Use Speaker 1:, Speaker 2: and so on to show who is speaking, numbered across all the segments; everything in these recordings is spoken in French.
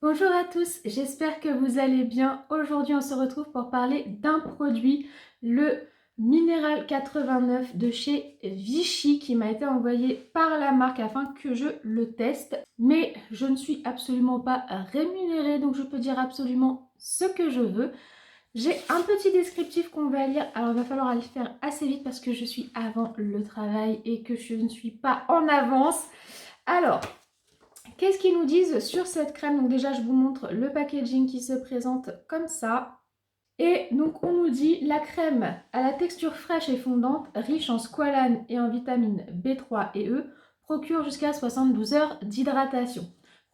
Speaker 1: Bonjour à tous, j'espère que vous allez bien. Aujourd'hui, on se retrouve pour parler d'un produit, le Minéral 89 de chez Vichy qui m'a été envoyé par la marque afin que je le teste. Mais je ne suis absolument pas rémunérée, donc je peux dire absolument ce que je veux. J'ai un petit descriptif qu'on va lire, alors il va falloir le faire assez vite parce que je suis avant le travail et que je ne suis pas en avance. Alors, qu'est-ce qu'ils nous disent sur cette crème? Donc déjà, je vous montre le packaging qui se présente comme ça. Et donc, on nous dit la crème à la texture fraîche et fondante, riche en squalane et en vitamines B3 et E, procure jusqu'à 72 heures d'hydratation.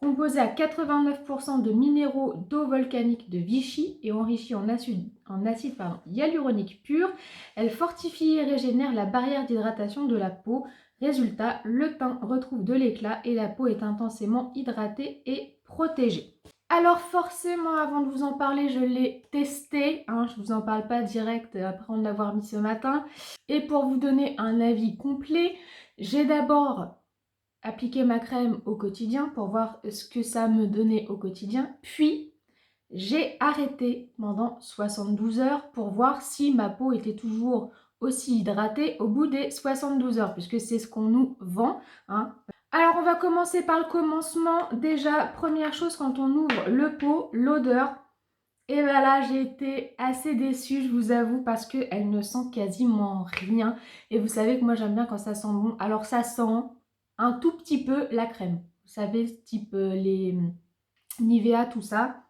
Speaker 1: Composée à 89% de minéraux d'eau volcanique de Vichy et enrichie en acide hyaluronique pur, elle fortifie et régénère la barrière d'hydratation de la peau. Résultat, le teint retrouve de l'éclat et la peau est intensément hydratée et protégée. Alors forcément, avant de vous en parler, je l'ai testé. Je ne vous en parle pas direct après en l'avoir mis ce matin. Et pour vous donner un avis complet, j'ai d'abord appliqué ma crème au quotidien pour voir ce que ça me donnait au quotidien. Puis, j'ai arrêté pendant 72 heures pour voir si ma peau était toujours aussi hydratée au bout des 72 heures, puisque c'est ce qu'on nous vend. Alors, on va commencer par le commencement. Déjà, première chose, quand on ouvre le pot, l'odeur. Et bien là, j'ai été assez déçue, je vous avoue, parce qu'elle ne sent quasiment rien. Et vous savez que moi, j'aime bien quand ça sent bon. Alors, ça sent un tout petit peu la crème. Vous savez, type les Nivea, tout ça.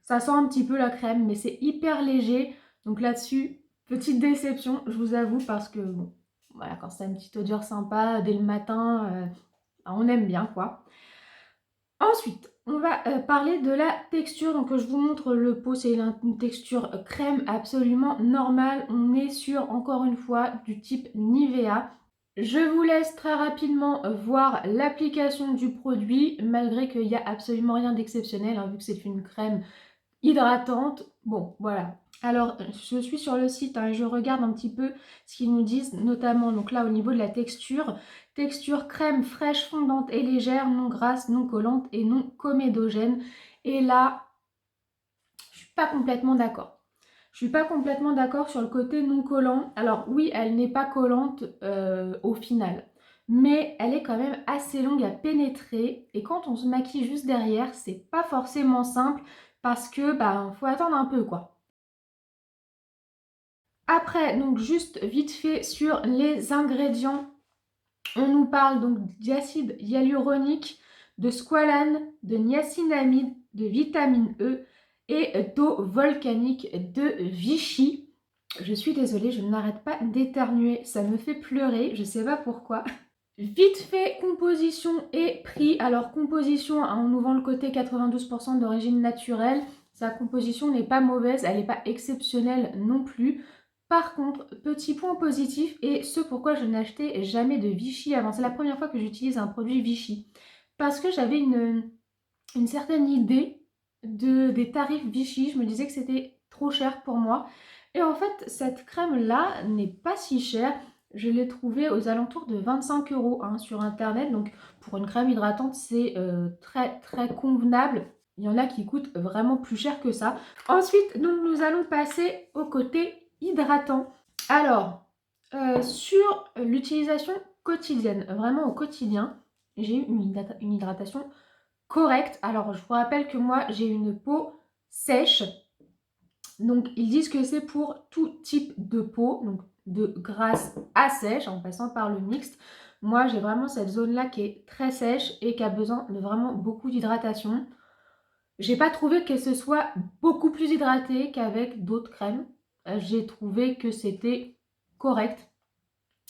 Speaker 1: Ça sent un petit peu la crème, mais c'est hyper léger. Donc là-dessus, petite déception, je vous avoue, parce que, bon, voilà, quand c'est une petite odeur sympa, dès le matin, on aime bien, quoi. Ensuite, on va parler de la texture. Donc, je vous montre le pot, c'est une texture crème absolument normale. On est sur, encore une fois, du type Nivea. Je vous laisse très rapidement voir l'application du produit, malgré qu'il n'y a absolument rien d'exceptionnel, vu que c'est une crème hydratante. Bon, voilà. Alors, je suis sur le site et je regarde un petit peu ce qu'ils nous disent, notamment donc là au niveau de la texture. Texture crème fraîche, fondante et légère, non grasse, non collante et non comédogène. Et là, je suis pas complètement d'accord. Je suis pas complètement d'accord sur le côté non collant. Alors oui, elle n'est pas collante au final, mais elle est quand même assez longue à pénétrer. Et quand on se maquille juste derrière, c'est pas forcément simple parce que faut attendre un peu quoi. Après, donc juste vite fait sur les ingrédients, on nous parle donc d'acide hyaluronique, de squalane, de niacinamide, de vitamine E et d'eau volcanique de Vichy. Je suis désolée, je n'arrête pas d'éternuer, ça me fait pleurer, je sais pas pourquoi. Vite fait, composition et prix. Alors composition, on nous vend le côté 92% d'origine naturelle. Sa composition n'est pas mauvaise, elle n'est pas exceptionnelle non plus. Par contre, petit point positif, et ce pourquoi je n'achetais jamais de Vichy avant. C'est la première fois que j'utilise un produit Vichy. Parce que j'avais une certaine idée des tarifs Vichy. Je me disais que c'était trop cher pour moi. Et en fait, cette crème-là n'est pas si chère. Je l'ai trouvée aux alentours de 25 € sur Internet. Donc, pour une crème hydratante, c'est très, très convenable. Il y en a qui coûtent vraiment plus cher que ça. Ensuite, donc, nous allons passer au côté hydratant. Alors, sur l'utilisation quotidienne, vraiment au quotidien, j'ai eu une hydratation correcte. Alors, je vous rappelle que moi, j'ai une peau sèche. Donc, ils disent que c'est pour tout type de peau, donc de grasse à sèche, en passant par le mixte. Moi, j'ai vraiment cette zone-là qui est très sèche et qui a besoin de vraiment beaucoup d'hydratation. J'ai pas trouvé que ce soit beaucoup plus hydraté qu'avec d'autres crèmes. J'ai trouvé que c'était correct,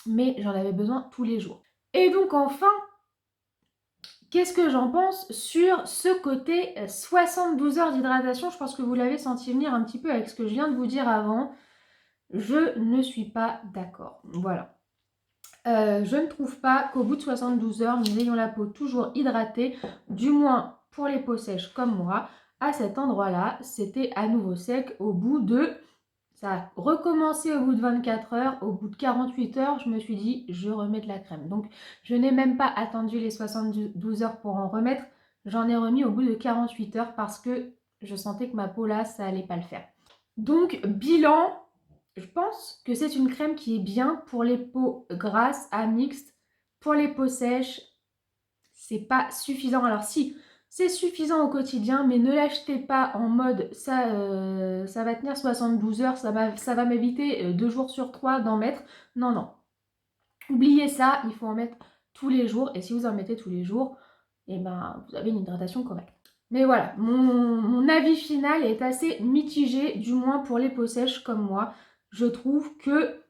Speaker 1: mais j'en avais besoin tous les jours. Et donc, enfin, qu'est-ce que j'en pense sur ce côté 72 heures d'hydratation? Je pense que vous l'avez senti venir un petit peu avec ce que je viens de vous dire avant. Je ne suis pas d'accord. Voilà. Je ne trouve pas qu'au bout de 72 heures, nous ayons la peau toujours hydratée, du moins pour les peaux sèches comme moi. À cet endroit-là, c'était à nouveau sec au bout de... Ça a recommencé au bout de 24 heures. Au bout de 48 heures, je me suis dit, je remets de la crème. Donc, je n'ai même pas attendu les 72 heures pour en remettre. J'en ai remis au bout de 48 heures parce que je sentais que ma peau là, ça allait pas le faire. Donc, bilan, je pense que c'est une crème qui est bien pour les peaux grasses à mixtes. Pour les peaux sèches, c'est pas suffisant. Alors si, c'est suffisant au quotidien, mais ne l'achetez pas en mode ça va tenir 72 heures, ça va m'éviter 2 jours sur 3 d'en mettre. Non, non. Oubliez ça, il faut en mettre tous les jours. Et si vous en mettez tous les jours, eh ben, vous avez une hydratation correcte. Mais voilà, mon avis final est assez mitigé, du moins pour les peaux sèches comme moi. Je trouve que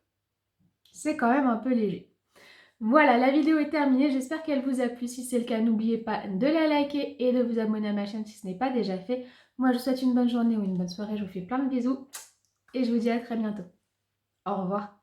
Speaker 1: c'est quand même un peu léger. Voilà, la vidéo est terminée. J'espère qu'elle vous a plu. Si c'est le cas, n'oubliez pas de la liker et de vous abonner à ma chaîne si ce n'est pas déjà fait. Moi, je vous souhaite une bonne journée ou une bonne soirée. Je vous fais plein de bisous et je vous dis à très bientôt. Au revoir.